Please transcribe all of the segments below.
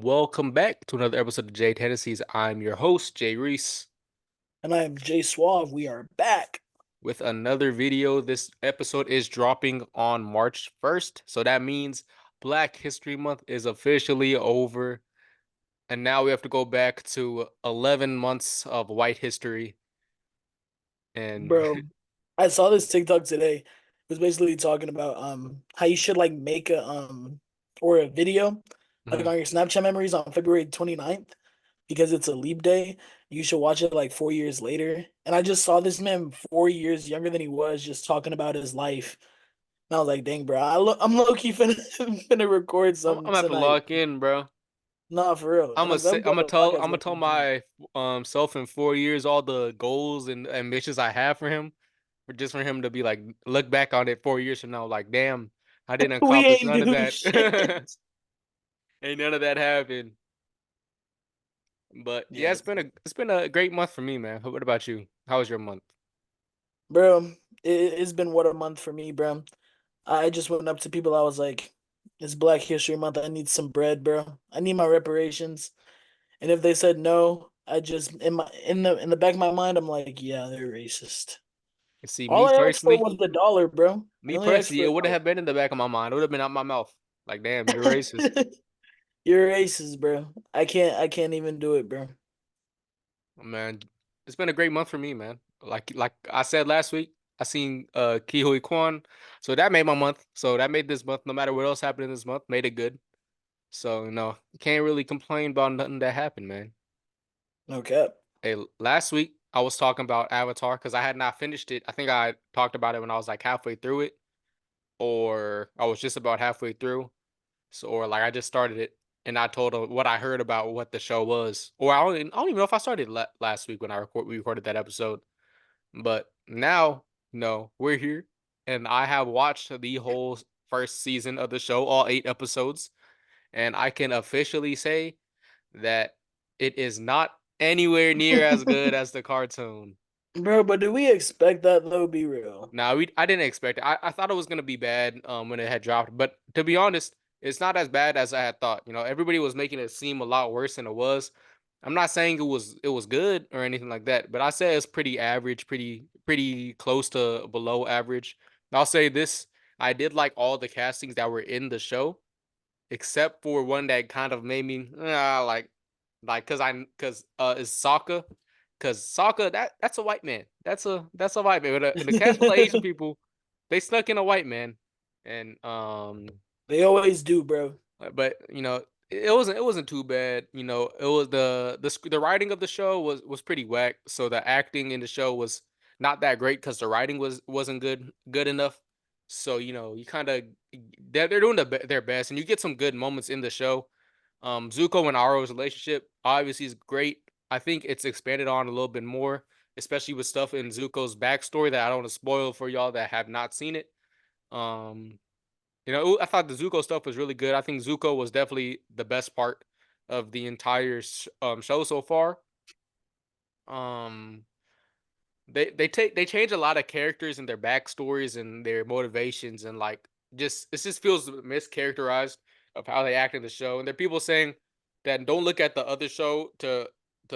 Welcome back to another episode of Jay Tendencies. I'm your host, Jreese, And I am Jay Suave. We are back. with another video. This episode is dropping on March 1st, so that means Black History Month is officially over, and now we have to go back to 11 months of white history. And Bro, I saw this TikTok today. It was basically talking about how you should like make a video like Mhm. on your Snapchat memories on February 29th because it's a leap day. You should watch it like 4 years later. And I just saw this man 4 years younger than he was just talking about his life. And I was like, dang, bro, I'm low key finna finna record I'm, I'm some gonna have to tonight. lock in, bro. Nah, for real. I'm And gonna say, I'm glad the I'm podcast gonna got tell some tonight. my self in 4 years all the goals and ambitions I have for him, for just for him to be like, look back on it 4 years from now, like, damn, I didn't We accomplish ain't none of do that. shit. Ain't none of that happened. But yeah, Yeah, it's been a great month for me, man. What about you? How was your month? bro, it's been what a month for me, bro. I just went up to people. I was like, "It's Black History Month. I need some bread, bro. I need my reparations." And if they said no, I just in the back of my mind, I'm like, "Yeah, they're racist." See, All I asked for was the dollar, bro. I only asked it for a would dollar. have been in the back of my mind. It would have been out my mouth. Like, damn, you're racist. You're racist, bro. I can't even do it, bro. Man, it's been a great month for me, man. Like I said last week, I seen Kihui Kwan. So that made my month. So that made this month, no matter what else happened in this month, made it good. So, you can't really complain about nothing that happened, man. No cap. Hey, last week I was talking about Avatar because I had not finished it. I think I talked about it when I was like halfway through it, or I was just about halfway through. So, or like I just started it and I told him what I heard about what the show was. Or I don't even know if I started last week when we recorded that episode. But now, no, we're here, and I have watched the whole first season of the show, all 8 episodes, and I can officially say that it is not anywhere near as good as the cartoon. Bro, but do we expect that though? Be real. Now, I didn't expect it. I thought it was gonna be bad when it had dropped, but to be honest, it's not as bad as I had thought. Everybody was making it seem a lot worse than it was. I'm not saying it was good or anything like that, but I say it's pretty average, pretty close to below average. I'll say this: I did like all the castings that were in the show, except for one that kind of made me like cause is Sokka. Cause Sokka, that's a white man. That's a white man. But the cast full of Asian people, they snuck in a white man, and They always do, bro. but it wasn't too bad. It was the writing of the show was pretty whack. So the acting in the show was not that great because the writing wasn't good enough. So you kind of they're doing their best, and you get some good moments in the show. Zuko and Aro's relationship obviously is great. I think it's expanded on a little bit more, especially with stuff in Zuko's backstory that I don't want to spoil for y'all that have not seen it. Um, I thought the Zuko stuff was really good. I think Zuko was definitely the best part of the entire show so far. Um, they change a lot of characters and their backstories and their motivations and like just feels mischaracterized of how they act in the show. And there are people saying that don't look at the other show to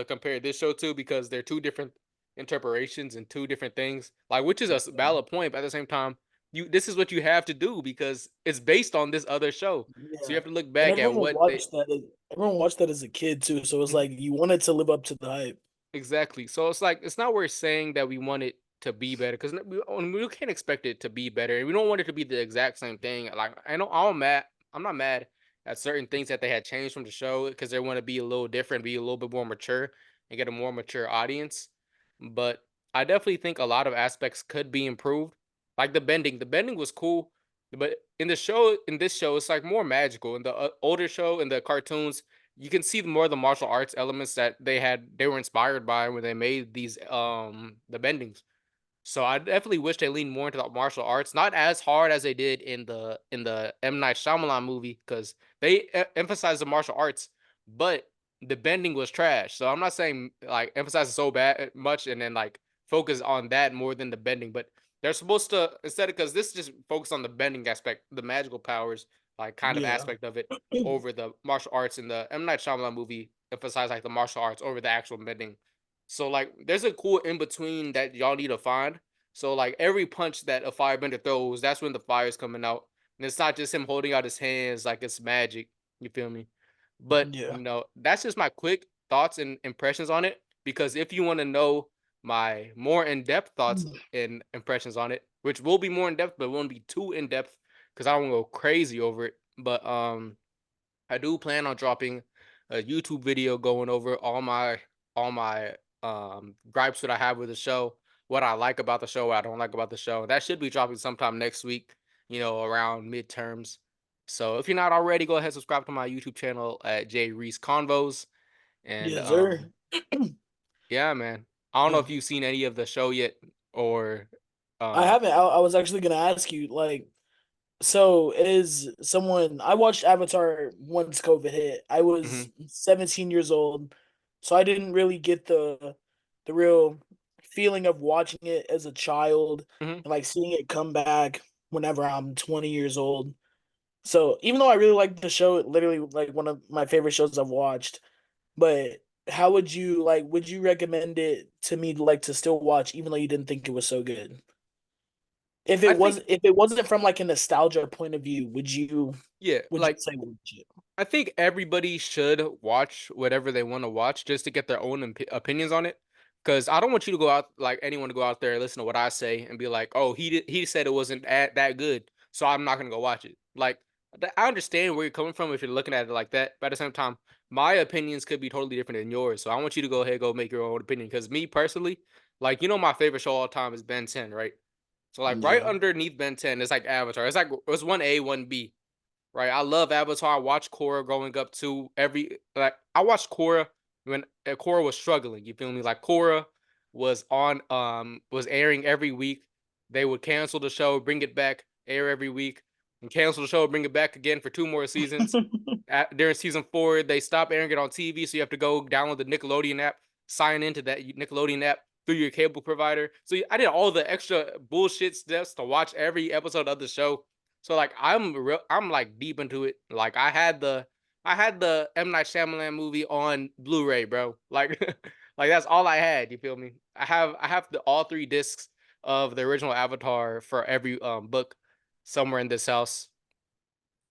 compare this show to because they're two different interpretations and two different things. Like which is a valid point, but at the same time, this is what you have to do because it's based on this other show. So you Yeah. have to look And back at what they everyone watched that as a kid too, so it's like you wanted to live up to the hype. exactly. So it's like it's not worth saying that we want it to be better because we can't expect it to be better, and we don't want it to be the exact same thing. Like I know I'm mad. I'm not mad at certain things that they had changed from the show because they want to be a little different, be a little bit more mature, and get a more mature audience. But I definitely think a lot of aspects could be improved. Like the bending. The bending was cool, but in this show, it's like more magical. In the older show, in the cartoons, you can see more of the martial arts elements that they were inspired by when they made these the bendings. So I definitely wish they leaned more into the martial arts, not as hard as they did in the M Night Shyamalan movie because they emphasized the martial arts, but the bending was trash. So I'm not saying like emphasize it so bad much and then like focus on that more than the bending, but they're supposed to instead of because this just focus on the bending aspect, the magical powers. like kind of Yeah. aspect of it over the martial arts in the M Night Shyamalan movie emphasize like the martial arts over the actual bending. So like there's a cool in between that y'all need to find. So like every punch that a firebender throws, that's when the fire's coming out. And it's not just him holding out his hands like it's magic. You feel me? But Yeah. that's just my quick thoughts and impressions on it. Because if you want to know my more in-depth thoughts and impressions on it, which will be more in-depth, but won't be too in-depth because I don't want to go crazy over it. But I do plan on dropping a YouTube video going over all my gripes that I have with the show, what I like about the show, what I don't like about the show. That should be dropping sometime next week, around midterms. So if you're not already, go ahead subscribe to my YouTube channel at Jreese Convos. And Yes, sir. yeah, man. I don't know Yeah. if you've seen any of the show yet or I um haven't. I was actually gonna ask you, like, so is someone I watched Avatar once COVID hit. I mhm, was 17 years old, so I didn't really get the real feeling of watching it as a child mhm. and like seeing it come back whenever I'm 20 years old. So even though I really liked the show, it literally like one of my favorite shows I've watched. But how would you like? Would you recommend it to me like to still watch, even though you didn't think it was so good? I think If it wasn't from like a nostalgia point of view, yeah, would you like say watch it? I think everybody should watch whatever they want to watch just to get their own opinions on it. Because I don't want you to go out like anyone to go out there and listen to what I say and be like, "Oh, he said it wasn't that good, so I'm not gonna go watch it." Like, I understand where you're coming from if you're looking at it like that, but at the same time, my opinions could be totally different than yours. So I want you to go ahead, go make your own opinion. Because me personally, like my favorite show all time is Ben 10, right? So like right Yeah. underneath Ben 10 is like Avatar. It's 1A, 1B. Right, I love Avatar. I watched Korra growing up too. I watched Korra when Korra was struggling. You feel me? Like Korra was airing every week. They would cancel the show, bring it back, air every week, and cancel the show, bring it back again for 2 more seasons. During season 4, they stopped airing it on TV, so you have to go download the Nickelodeon app, sign into that Nickelodeon app through your cable provider. So I did all the extra bullshit steps to watch every episode of the show. So like I'm like deep into it. Like I had the M Night Shyamalan movie on Blu-ray, bro. Like like that's all I had. You feel me? I have the all 3 discs of the original Avatar for every book somewhere in this house.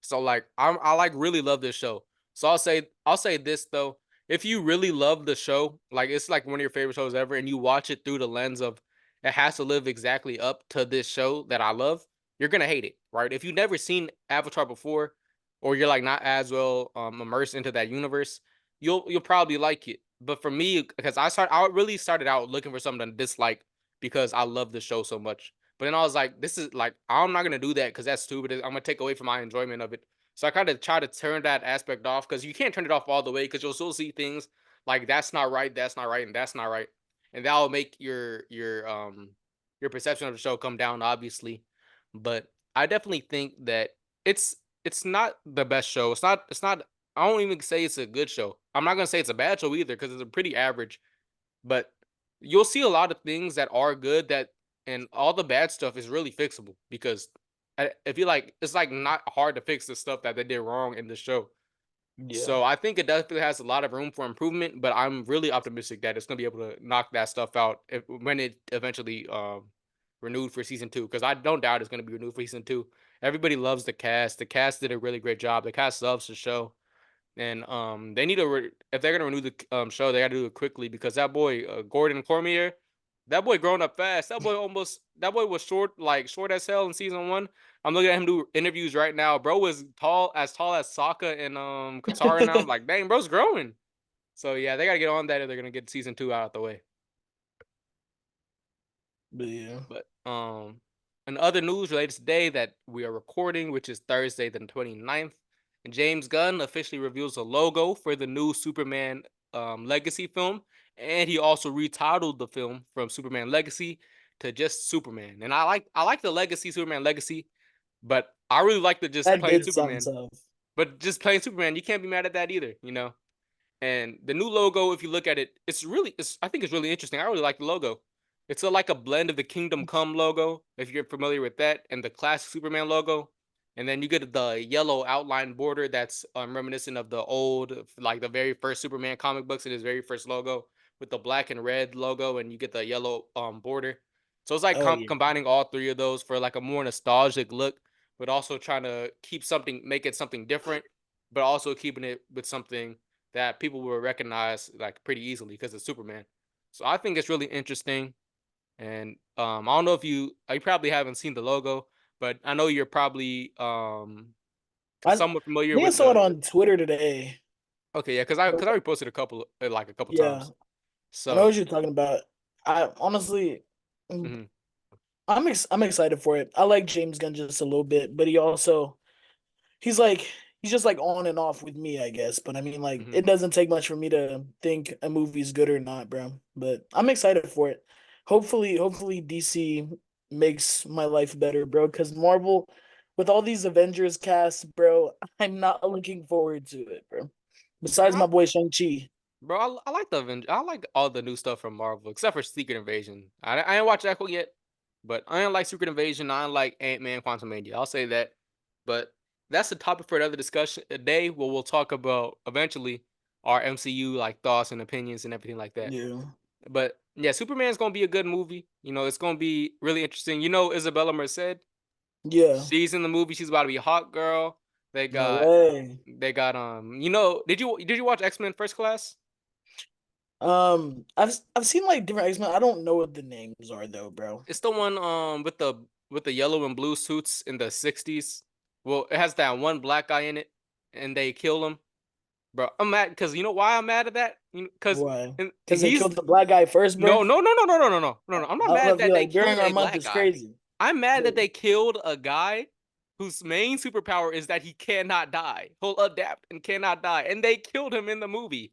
So like I like really love this show. So I'll say this though. If you really love the show, like it's like one of your favorite shows ever, and you watch it through the lens of it has to live exactly up to this show that I love, you're gonna hate it, right? If you've never seen Avatar before, or you're like not as well immersed into that universe, you'll probably like it. But for me, because I really started out looking for something to dislike because I love the show so much. But then I was like, this is like, I'm not gonna do that because that's stupid. I'm gonna take away from my enjoyment of it. So I kind of try to turn that aspect off because you can't turn it off all the way because you'll still see things like that's not right, and that's not right, and that'll make your perception of the show come down, obviously. But I definitely think that it's it's not the best show. It's not. I don't even say it's a good show. I'm not gonna say it's a bad show either because it's a pretty average, but you'll see a lot of things that are good that and all the bad stuff is really fixable because I feel like it's like not hard to fix the stuff that they did wrong in the show. Yeah. So I think it definitely has a lot of room for improvement, but I'm really optimistic that it's gonna be able to knock that stuff out when it eventually renewed for season 2. Because I don't doubt it's gonna be renewed for season 2. Everybody loves the cast. The cast did a really great job. The cast loves the show. And they need to if they're gonna renew the show, they gotta do it quickly because that boy Gordon Cormier, that boy growing up fast. That boy was short as hell in season 1. I'm looking at him do interviews right now. Bro was tall as Sokka and Katara now. I'm like, dang, bro's growing. So yeah, they gotta get on that if they're gonna get season 2 out of the way. But yeah. But in other news related to today that we are recording, which is Thursday the 29th, and James Gunn officially reveals a logo for the new Superman Legacy film, and he also retitled the film from Superman Legacy to just Superman. And I like the Legacy Superman Legacy, but I really like the just That plain did sound Superman. tough. But just plain Superman, you can't be mad at that either. And the new logo, if you look at it, it's I think it's really interesting. I really like the logo. It's like a blend of the Kingdom Come logo, if you're familiar with that, and the classic Superman logo. and then you get the yellow outline border that's reminiscent of the old, like the very first Superman comic books in his very first logo with the black and red logo, and you get the yellow border. So it's like Oh yeah. combining all three of those for like a more nostalgic look, but also trying to keep something, make it something different, but also keeping it with something that people will recognize like pretty easily because it's Superman. So I think it's really interesting. And I don't know if you probably haven't seen the logo, but I know you're probably I somewhat familiar think I with saw it the. on Twitter today. Okay, yeah, because I already posted a couple Yeah, times. I know So what you're talking about. I honestly, mhm, I'm excited for it. I like James Gunn just a little bit, but he's like he's just like on and off with me, I guess. But I mean, like mhm. it doesn't take much for me to think a movie's good or not, bro. But I'm excited for it. Hopefully DC makes my life better, bro. Because Marvel, with all these Avengers casts, bro, I'm not looking forward to it, bro. Besides I, my boy Shang-Chi. bro, I like the I like all the new stuff from Marvel except for Secret Invasion. I ain't watched Echo yet, but I ain't like Secret Invasion. I ain't like Ant-Man Quantumania. I'll say that. But that's a topic for another discussion a day where we'll talk about eventually our MCU like thoughts and opinions and everything like that. Yeah. But yeah, Superman's gonna be a good movie. You know, it's gonna be really interesting. You know, Isabella Merced, Yeah. she's in the movie. She's about to be a hot girl. They No got way. you know, did you watch X-Men First Class? I've seen like different X-Men. I don't know what the names are though, bro. It's the one with the yellow and blue suits in the 60s. Well, it has that one black guy in it and they kill him. Bro, I'm mad because you know why I'm mad at that? Because Why? Because they he's killed the black guy first, bro. no. I'm not I was mad about to be that they like, during killed our a month black is guy. crazy. I'm mad that But they killed a guy whose main superpower is that he cannot die. He'll adapt and cannot die. And they killed him in the movie.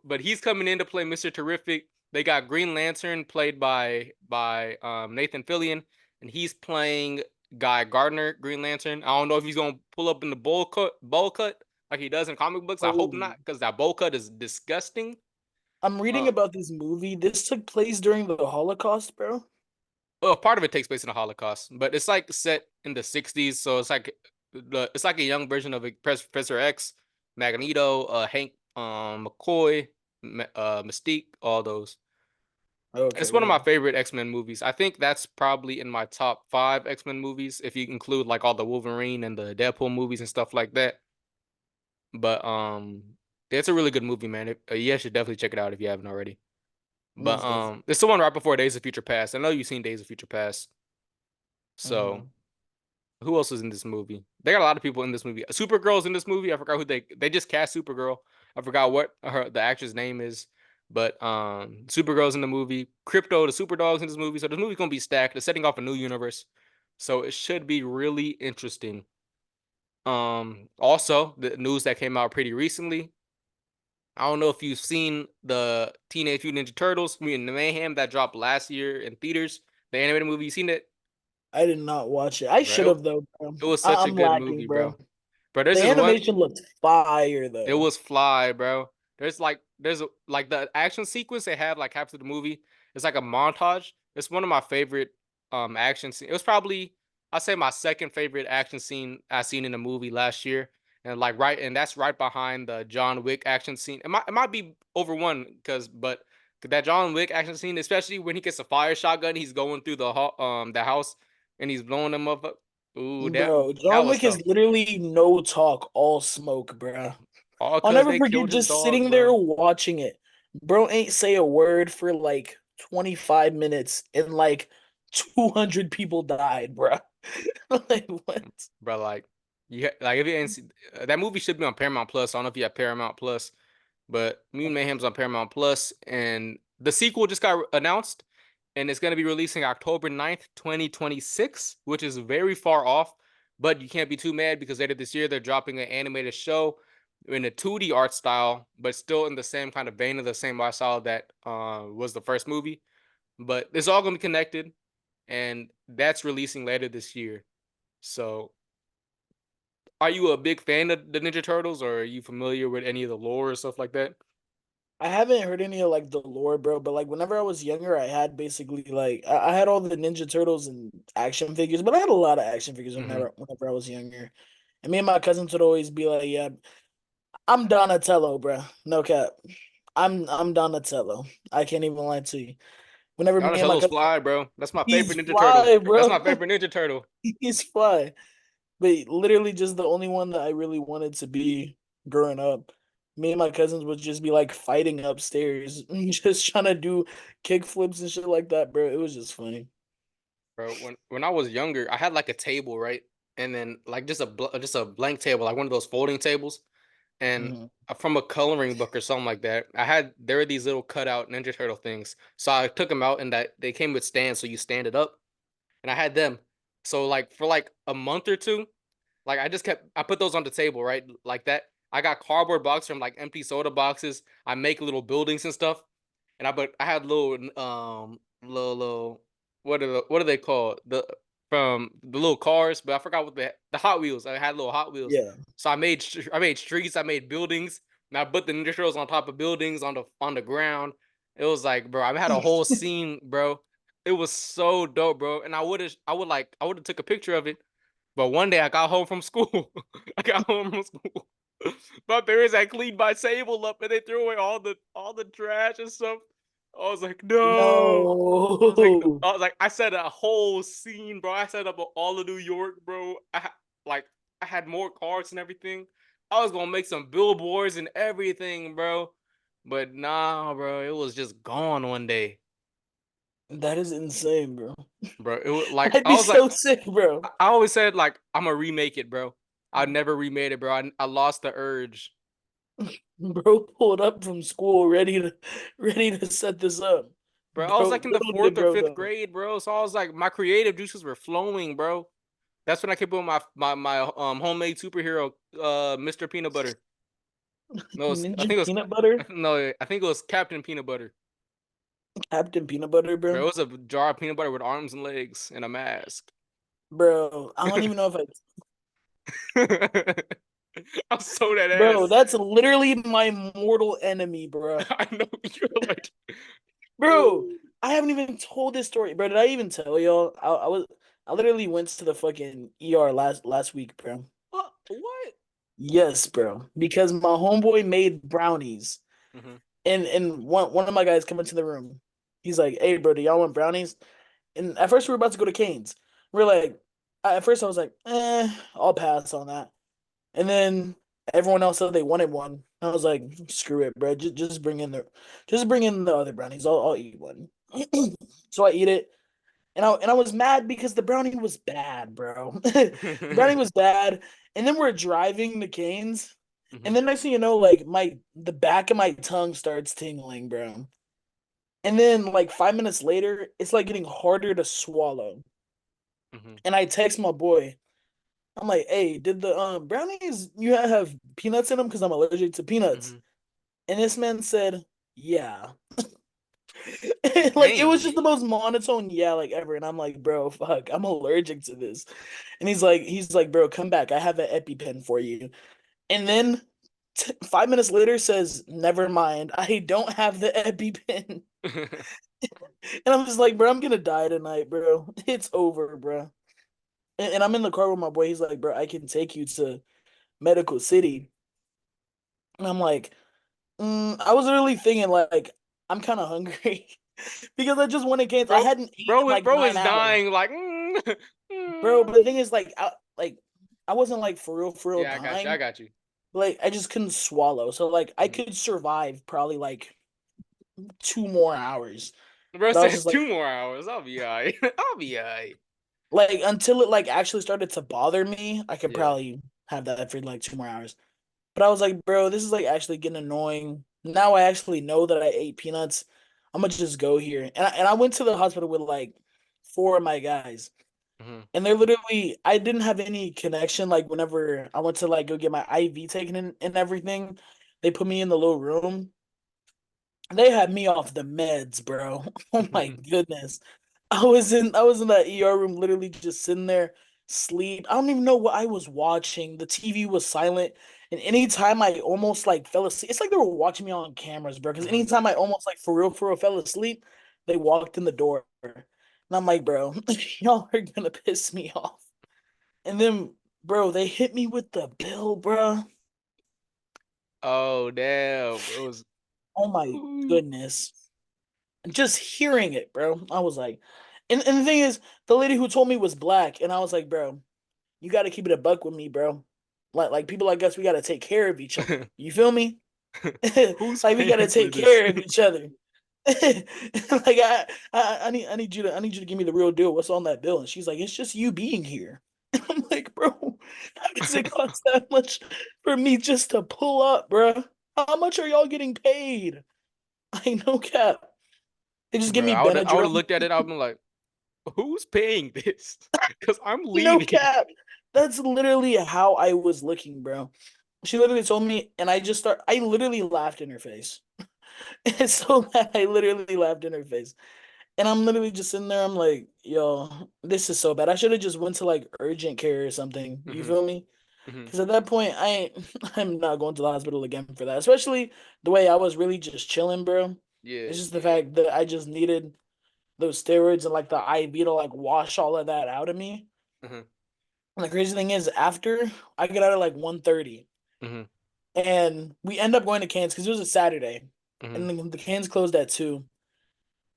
But he's coming in to play Mr. Terrific. They got Green Lantern played by Nathan Fillion, and he's playing Guy Gardner, Green Lantern. I don't know if he's gonna pull up in the bowl cut like he does in comic books. I hope oh, not, because that bowl cut is disgusting. I'm reading Uh, about this movie. This took place during the Holocaust, bro. well, part of it takes place in the Holocaust, but it's like set in the '60s, so it's like a young version of Professor X, Magneto, Hank, McCoy, Mystique, all those. Okay, It's one of my word. favorite X-Men movies. I think that's probably in my top 5 X-Men movies if you include like all the Wolverine and the Deadpool movies and stuff like that. But it's a really good movie, man. You should definitely check it out if you haven't already. But Most definitely. it's the one right before Days of Future Past. I know you've seen Days of Future Past. So Hmm. who else is in this movie? They got a lot of people in this movie. Supergirl's in this movie. I forgot who they just cast Supergirl. I forgot what the actress name is. But Supergirl's in the movie. Crypto, the Superdog's in this movie. So this movie's gonna be stacked. It's setting off a new universe. So it should be really interesting. Also, the news that came out pretty recently. I don't know if you've seen the Teenage Mutant Ninja Turtles, Mutant Mayhem that dropped last year in theaters. The animated movie, you seen it? I did not watch it. I should Bro, have though, bro. it was such a I'm good lacking, movie, bro. bro. Bro, there's The this one. animation looked fire It though. was fly, bro. Like the action sequence they have like half of the movie. It's like a montage. It's one of my favorite action scenes. It was probably I'd say my second favorite action scene I seen in a movie last year. And that's right behind the John Wick action scene. It might be over one but that John Wick action scene, especially when he gets a fire shotgun, he's going through the house and he's blowing them up. Ooh, Bro, that John was Wick tough. is literally no talk, all smoke, bro. All I'll cause never they forget killed his just dog, sitting there bro. watching it. Bro ain't say a word for like 25 minutes and like 200 people died, bro. Like what? Bro, like like if you ain't see, that movie should be on Paramount Plus. I don't know if you have Paramount Plus, but Mutant Mayhem's on Paramount Plus, and the sequel just got announced, and it's gonna be releasing October 9th, 2026, which is very far off. But you can't be too mad because later this year they're dropping an animated show in a 2D art style, but still in the same kind of vein of the same art style that was the first movie. But it's all gonna be connected, and that's releasing later this year. So are you a big fan of the Ninja Turtles, or are you familiar with any of the lore or stuff like that? I haven't heard any of like the lore, bro. But like whenever I was younger, I had basically like I had all the Ninja Turtles and action figures, but I had a lot of action figures Hmm. whenever I was younger. And me and my cousins would always be like, "Yeah, I'm Donatello, bro. No cap. I'm Donatello. I can't even lie to you. Whenever me and my Donatello's cousin, fly, bro. That's my he's favorite Ninja Turtle. fly, That's bro. my favorite Ninja Turtle, He's fly. But literally just the only one that I really wanted to be growing up. Me and my cousins would just be like fighting upstairs, just trying to do kick flips and shit like that, bro. It was just funny. bro. When I was younger, I had like a table, right? And then like just a blank table, like one of those folding tables. And Mhm. from a coloring book or something like that, there were these little cutout Ninja Turtle things. So I took them out, and that they came with stands, so you stand it up, and I had them. So like for like a month or two, like I put those on the table, right? Like that. I got cardboard boxes from like empty soda boxes. I make little buildings and stuff. And I had little what are they called? The From the little cars, but I forgot what the Hot Wheels. I had little Hot Wheels. Yeah. So I made streets, I made buildings, and I put the Ninja Turtles on top of buildings on the ground. It was like, bro, I had a whole scene, bro. It was so dope, bro. And I would have took a picture of it, but one day I got home from school. I got home from school. My parents had cleaned my table up and they threw away all the trash and stuff. I was like, no. No. I was like, I set a whole scene, bro. I set up all of New York, bro. Like I had more cards and everything. I was gonna make some billboards and everything, bro. But nah, bro, it was just gone one day, That is insane, bro. bro. It was like I'd be so sick, bro. I always said like I'm gonna remake it, bro. I never remade it, bro. I lost the urge, Bro pulled up from school ready to set this up. bro. I was Bro, like in the little did fourth or bro fifth know. grade, bro. So I was like, my creative juices were flowing, bro. That's when I came up with my homemade superhero, Mr. Peanut Butter. No, I Ninja think it was peanut butter? no, I think it was Captain Peanut Butter. Captain Peanut Butter, Bro, it bro. was a jar of peanut butter with arms and legs and a mask. Bro, I don't even know if I I'm so that Bro, ass. that's literally my mortal enemy, bro. I know you're like, Bro, ooh, I haven't even told this story, bro. Did I even tell y'all? I literally went to the fucking ER last week, bro. what? What? Yes, bro. Because my homeboy made brownies. Hmm. And one of my guys come into the room. He's like, "Hey, bro, do y'all want brownies?" And at first we were about to go to Cane's. We're like, at first I was like, I'll pass on that. And then everyone else said they wanted one. I was like, screw it, bro. Just bring in the other brownies. I'll eat one. So I eat it. And I was mad because the brownie was bad, bro. The brownie was bad. And then we're driving to Cane's. And Hmm. then next thing you know, like the back of my tongue starts tingling, bro. And then like 5 minutes later, it's like getting harder to swallow. Hmm. And I text my boy. I'm like, "Hey, did the brownies you have peanuts in them? Because I'm allergic to peanuts." Hmm. And this man said, "Yeah." Like it was Damn. just the most monotone yeah like ever. And I'm like, "Bro, fuck, I'm allergic to this." And he's like, "Bro, come back. I have an EpiPen for you." And then 5 minutes later says, "Never mind. I don't have the EpiPen." And I'm just like, "Bro, I'm gonna die tonight, bro. It's over, bro." And I'm in the car with my boy. He's like, "Bro, I can take you to Medical City." And I'm like, I was really thinking like I'm kind of hungry because I just went against. I bro, hadn't eaten in like bro nine is hours, dying. Like, bro. But the thing is, like I wasn't like for real yeah, I got you. I dying. got you. Like I just couldn't swallow. So like I Mhm. could survive probably like 2 more hours. Bro But I was said just like, 2 more hours. I'll be alright. I'll be alright. until it like actually started to bother me, I could Yeah. probably have that for like 2 more hours. But I was like, bro, this is like actually getting annoying. Now I actually know that I ate peanuts. I'm gonna just go here. And I went to the hospital with like four of my guys. Hmm. And they're literally I didn't have any connection. Like whenever I went to like go get my IV taken and everything, they put me in the little room. They had me off the meds, bro. Oh my goodness. I was in that ER room literally just sitting there sleep. I don't even know what I was watching. The TV was silent And anytime I almost like fell asleep, it's like they were watching me on cameras, bro. Because Mhm. anytime I almost like for real fell asleep, they walked in the door. And I'm like, bro, y'all are gonna piss me off. And then, bro, they hit me with the bill, bro. Oh damn! It was. Oh my Ooh. goodness. Just hearing it, bro, I was like, and the thing is, the lady who told me was black, and I was like, bro, you got to keep it a buck with me, bro. Like people like us, we got to take care of each other. You feel me? Who's Like we got to paying for take this? care of each other. Like I need you to give me the real deal. What's on that bill? And she's like, it's just you being here. I'm like, bro, how does it cost that much for me just to pull up, bro? How much are y'all getting paid? I know cap. They just give Bro, me I would Benadryl. have looked at it. I've been like, who's paying this? Because I'm No leaving. cap. That's literally how I was looking, bro. She literally told me, and I literally laughed in her face. It's so bad. I literally laughed in her face. And I'm literally just sitting there. I'm like, yo, this is so bad. I should have just went to like urgent care or something. You Hmm. feel me? Hmm. Because at that point, I ain't, I'm not going to the hospital again for that. Especially the way I was really just chilling, bro. Yeah. It's just the fact that I just needed those steroids and like the IV to like wash all of that out of me. Hmm. And the crazy thing is, after I get out at like 1:30, Hmm. and we end up going to Canes because it was a Saturday, Hmm. and the Canes closed at 2.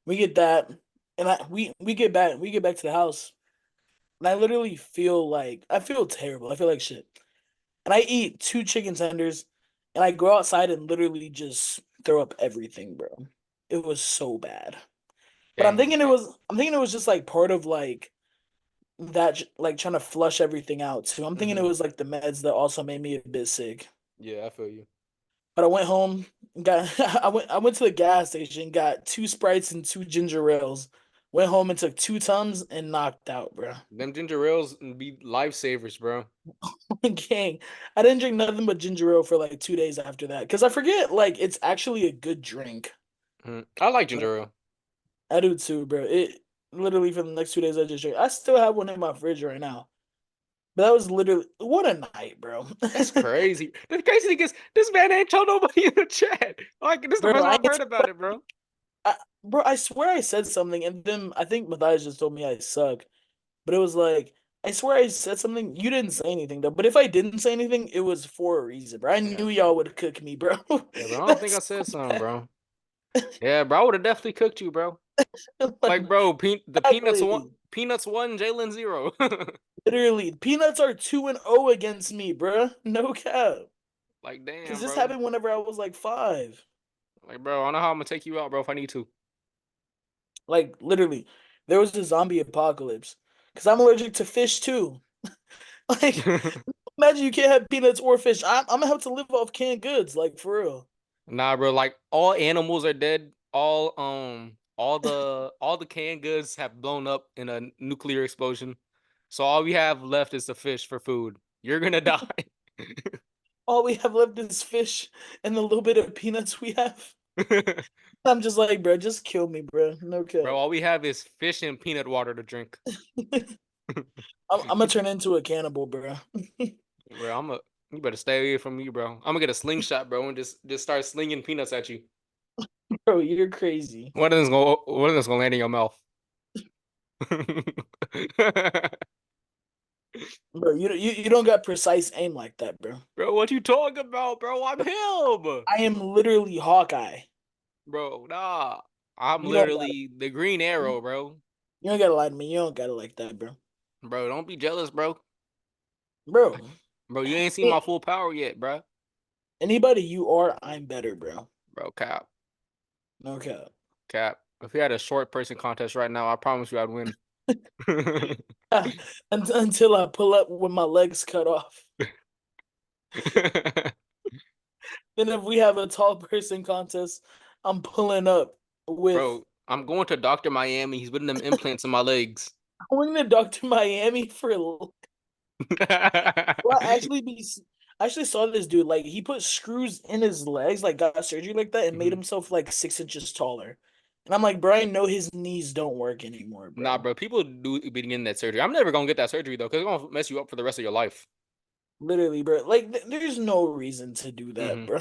We get that, and we get back to the house, and I literally feel like I feel terrible. I feel like shit, and I eat 2 chicken tenders, and I go outside and literally just throw up everything, bro. It was so bad. But Dang. I'm thinking it was just like part of like that, like trying to flush everything out too. I'm thinking it Hmm. was like the meds that also made me a bit sick. Yeah, I feel you. But I went home, got I went to the gas station, got 2 Sprites and 2 ginger ales. Went home and took 2 Tums and knocked out, bro. Them ginger ales be lifesavers, bro. Gang, I didn't drink nothing but ginger ale for like 2 days after that because I forget like it's actually a good drink. Mhm. I like But ginger ale. I do too, bro. It literally for the next 2 days I just drink. I still have one in my fridge right now. But that was literally what a night, bro. That's crazy. The crazy thing is, this man ain't told nobody in the chat. Like, this is the Bro, first time I've heard about it, bro. bro, I swear I said something, and then I think Matthias just told me I suck. But it was like, I swear I said something. You didn't say anything though. But if I didn't say anything, it was for a reason, bro. I Yeah, knew y'all would cook me, bro. yeah, bro. I don't think I That's said so something, bad. bro. Yeah, bro. I would have definitely cooked you, bro. Like, Like, bro, the peanuts one, exactly. peanuts one, Jalen zero. Literally, peanuts are 2-0 against me, bro. No cap. Like, Because damn, this bro. happened whenever I was like 5. Like, bro, I don't know how I'm gonna take you out, bro, if I need to. Like literally, there was a zombie apocalypse. Because I'm allergic to fish too. Like, imagine you can't have peanuts or fish. I'm gonna have to live off canned goods, like for real. Nah, bro. Like, all animals are dead. All the canned goods have blown up in a nuclear explosion. So all we have left is the fish for food. You're gonna die. All we have left is fish and the little bit of peanuts we have. I'm just like, bro, just kill me, bro. No Bro, cap. all we have is fish and peanut water to drink. I'm gonna turn into a cannibal, bro. Bro, you better stay away from me, bro. I'm gonna get a slingshot, bro, and just start slinging peanuts at you. Bro, you're crazy. One of them's gonna land in your mouth. Bro, you don't got precise aim like that, bro. Bro, what you talking about, bro? I'm him. I am literally Hawkeye. Bro, nah. I'm You don't got it. literally the Green Arrow, bro. You don't gotta lie to me. You don't got it like that, bro. Bro, don't be jealous, bro. Bro, Bro, you ain't seen my a- full power yet, bro. anybody you are, I'm better, bro. Bro, cap, No cap. cap. If we had a short person contest right now, I promise you I'd win. Until I pull up with my legs cut off. Then if we have a tall person contest, I'm pulling up with Bro, I'm going to Dr. Miami. He's putting them implants in my legs. I'm going to Dr. Miami for well, I actually saw this dude like he put screws in his legs, like got surgery like that, and made Mhm. himself like 6 inches taller. And I'm like, bro, I know his knees don't work anymore, Nah, bro. bro. People do be getting that surgery. I'm never gonna get that surgery though, because it's gonna mess you up for the rest of your life. Literally, bro. Like, there's no reason to do that, Hmm. bro.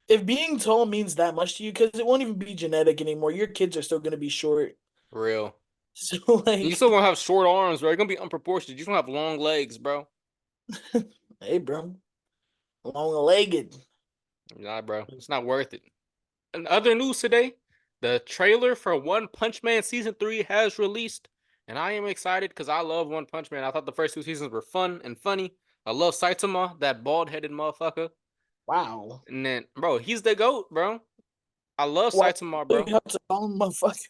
If being tall means that much to you, because it won't even be genetic anymore. Your kids are still gonna be short. Real. So, And you still like, gonna have short arms, bro. You're gonna be unproportionate. You just gonna have long legs, bro. hey, bro, long-legged. Nah, bro. It's not worth it. In other news today, the trailer for One Punch Man season 3 has released, and I am excited because I love One Punch Man. I thought the first two seasons were fun and funny. I love Saitama, that bald-headed motherfucker. Wow. And then, bro, he's the goat, bro. I love Why Saitama, do bro. you have to call him motherfucker?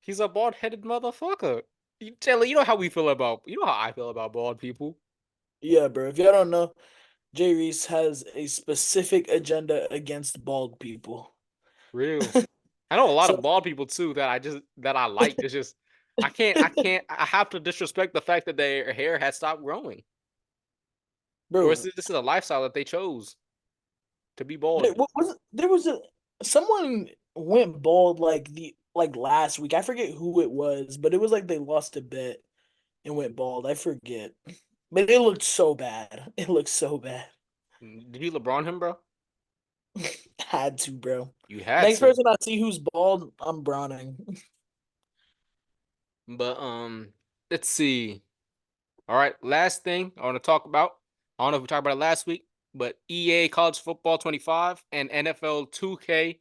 He's a bald-headed motherfucker. Taylor, you know how we feel about, you know how I feel about bald people. Yeah, bro. If y'all don't know, Jreese has a specific agenda against bald people. Real. I know a lot So, of bald people too that I like. It's just I have to disrespect the fact that their hair has stopped growing. Or bro, this is a lifestyle that they chose to be bald. what was it? There was a someone went bald like last week. I forget who it was, but it was like they lost a bet and went bald. I forget. But it looked so bad. It looked so bad. Did you LeBron him, bro? Had to, bro. You had Next to. person I see who's bald, I'm Browning. But let's see. All right, last thing I want to talk about. I don't know if we talked about it last week, but EA College Football 25 and NFL 2K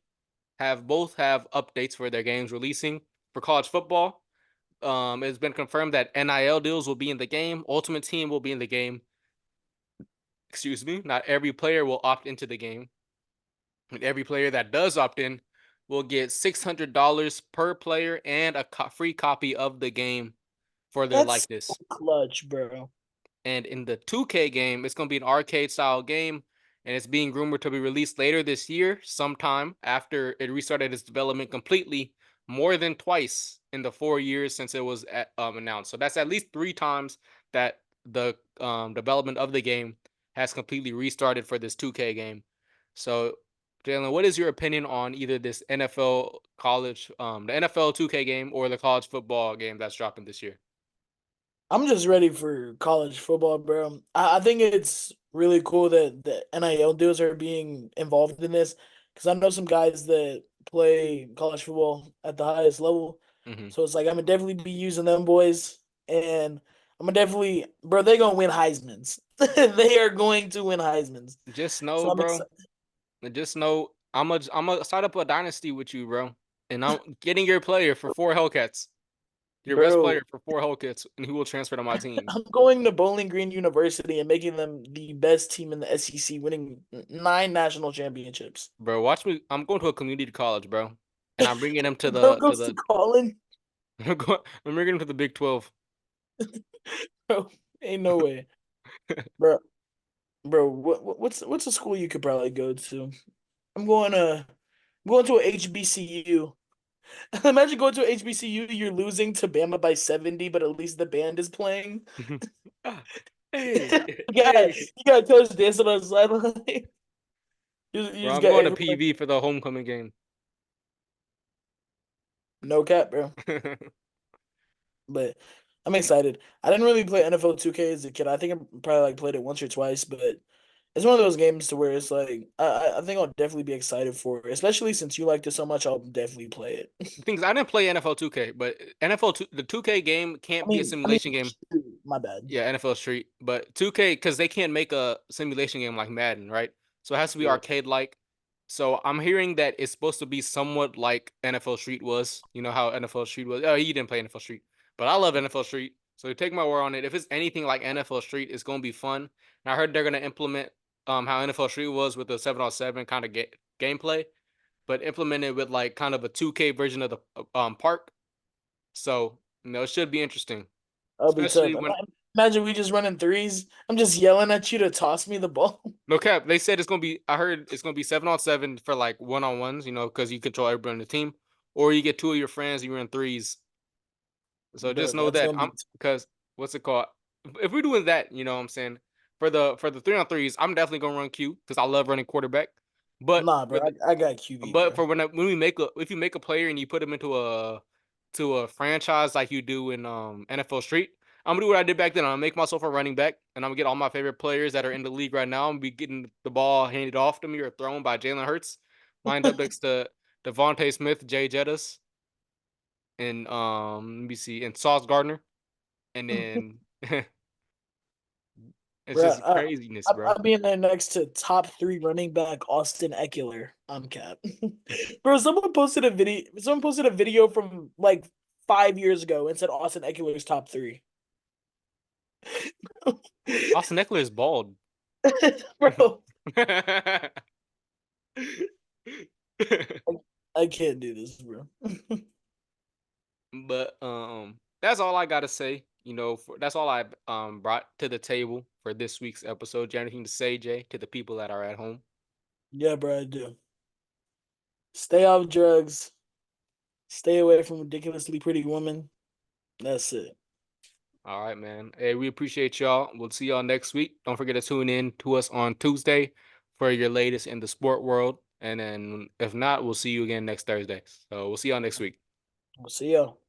have updates for their games releasing for college football. It's been confirmed that NIL deals will be in the game. Ultimate Team will be in the game. Excuse me. Not every player will opt into the game. And every player that does opt in will get $600 per player and a free copy of the game for their That's so likeness. clutch, bro. And in the 2K game, it's going to be an arcade style game, and it's being rumored to be released later this year, sometime after it restarted its development completely, more than twice in the 4 years since it was announced. So that's at least three times that the development of the game has completely restarted for this 2K game. So, Jalen, what is your opinion on either this NFL college, the NFL 2K game, or the college football game that's dropping this year? I'm just ready for college football, bro. I think it's really cool that the NIL deals are being involved in this because I know some guys that play college football at the highest level. Hmm. So it's like I'm gonna definitely be using them boys, and I'm gonna definitely, bro. They're gonna win Heisman's. They are going to win Heisman's. Just So know, I'm bro. excited, Just know I'm gonna start up a dynasty with you, bro. And I'm getting your player for four Hellcats. Your best bro. player for four Hellcats, and he will transfer to my team. I'm going to Bowling Green University and making them the best team in the SEC, winning 9 national championships. Bro, watch me. I'm going to a community college, bro. And I'm bringing him to Bro the goes to calling. I'm bringing him to the Big 12. Bro, ain't no way, bro. Bro, what's a school you could probably go to? I'm going to a HBCU. Imagine going to a HBCU, you're losing to Bama by 70, but at least the band is playing. Ah, hey, hey. You got coach dancing on the sideline. You Bro, just I'm got going to everyone. PV for the homecoming game. No cap, bro. But I'm excited. I didn't really play NFL 2K as a kid. I think I probably like played it once or twice, but it's one of those games to where it's like I think I'll definitely be excited for it, especially since you liked it so much. I'll definitely play it. Things I didn't play NFL 2K, but NFL 2, the 2K game can't be a I mean, simulation game. shoot, my bad. Yeah, NFL Street, but 2K because they can't make a simulation game like Madden, right? So it has to be Yeah. arcade like. So I'm hearing that it's supposed to be somewhat like NFL Street was. You know how NFL Street was. Oh, you didn't play NFL Street, but I love NFL Street. So take my word on it. If it's anything like NFL Street, it's gonna be fun. And I heard they're gonna implement how NFL Street was with the 7-on-7 kind of gameplay, but implement it with like kind of a 2K version of the park. So it should be interesting, That'll be tough. especially when Imagine we just running threes. I'm just yelling at you to toss me the ball. no cap. They said it's gonna be. I heard it's gonna be 7-on-7 for like one-on-ones. Because you control everybody on the team, or you get two of your friends. And you're in threes. So Bro, just know that's that gonna I'm be because what's it called? If we're doing that, you know what I'm saying for the 3-on-3s, I'm definitely gonna run Q because I love running quarterback. But nah, for bro. the I got QB, but bro. for when we make a if you make a player and you put him into a franchise like you do in NFL Street, I'm gonna do what I did back then. I'm gonna make myself a running back, and I'm gonna get all my favorite players that are in the league right now and be getting the ball handed off to me or thrown by Jalen Hurts, lined up next to Devontae Smith, Jay Jettis, and let me see, and Sauce Gardner, and then it's Bro, just craziness, bro. I'll be in there next to top three running back Austin Eckler. I'm cap. Bro, someone posted a video. Someone posted a video from like 5 years ago and said Austin Eckler's top three. Austin Eckler is bald. Bro, I can't do this, bro. But that's all I gotta say. That's all I brought to the table for this week's episode. Do you have anything to say, Jay, to the people that are at home? Yeah, bro, I do. Stay off drugs. Stay away from ridiculously pretty women. That's it. All right, man. Hey, we appreciate y'all. We'll see y'all next week. Don't forget to tune in to us on Tuesday for your latest in the sport world. And then if not, we'll see you again next Thursday. So we'll see y'all next week. We'll see y'all.